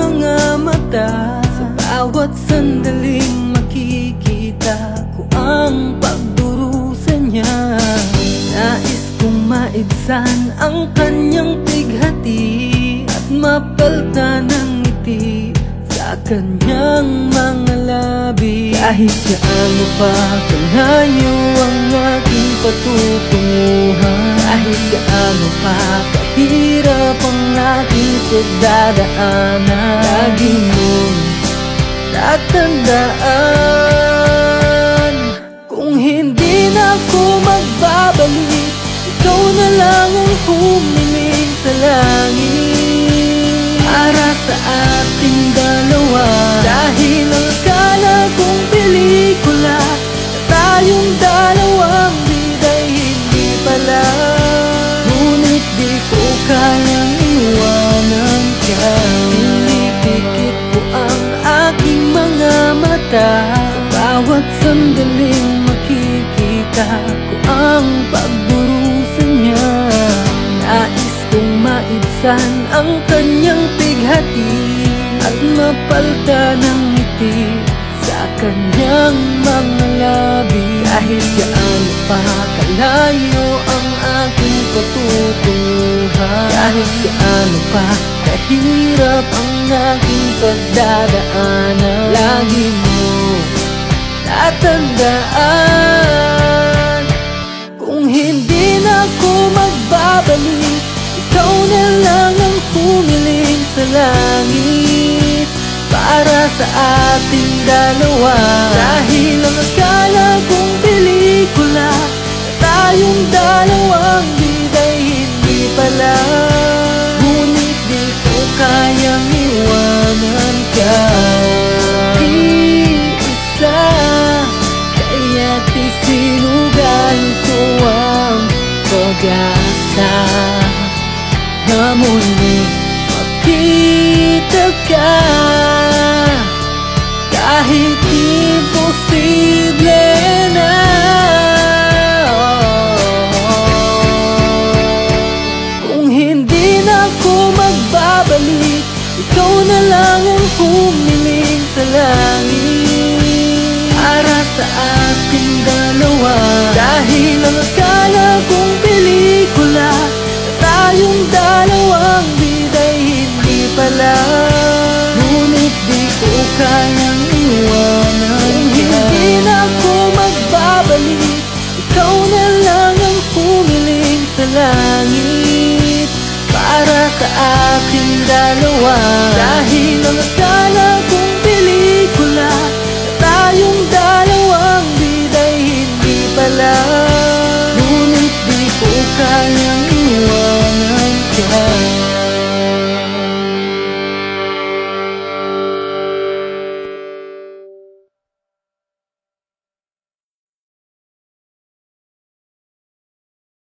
mga mata. Sa bawat sandaling makikita ko ang pagdurusa niya. Nais kong maibsan ang kanyang bighati at mapalta ng ngiti sa kanyang mga labi. Kahit gaano pa kalayo ang aking patutunguhan, kahit gaano pa kahirap ang aking pagdadaanan, lagi mong tatandaan. Kung hindi na ako magbabalik, ikaw na lang ang humiling sa langit para sa ating dalawa. Dahil ang akala kong pelikula na tayong dalawang bida'y hindi pala. Ngunit di ko kayang iwanan ka. Pinipikit ko ang aking mga mata. Sa bawat sandaling makikita ko ang pagdurusa niya. Nais kong maibsan ang kanyang bighati at mapalta ng ngiti sa kanyang mga labi. Kahit gaano pa kalayo ang aking patutunguhan, kahit gaano pa kahirap ang aking pagdadaanan, lagi mo tatandaan. Kung hindi na ako magbabalik, ikaw na lang ang humiling sa langit para sa ating dalawa. Dahil ang akala kong pelikula na tayong dalawang bida'y hindi pala. Ngunit di ko kayang iwanan ka. Isa, kaya't isinugal ko ang pag-asa na muling makita ka. Kahit imposible na, kung hindi na ako magbabalik, ikaw na lang ang humiling sa langit para sa ating dalawa. Dahil ang akala kong pelikula na tayong dalawang bida'y hindi pala. Ngunit di ko kayang iwanan. Kung hindi na ako magbabalik, ikaw na lang ang humiling sa langit para sa ating dalawa. Dahil ang akala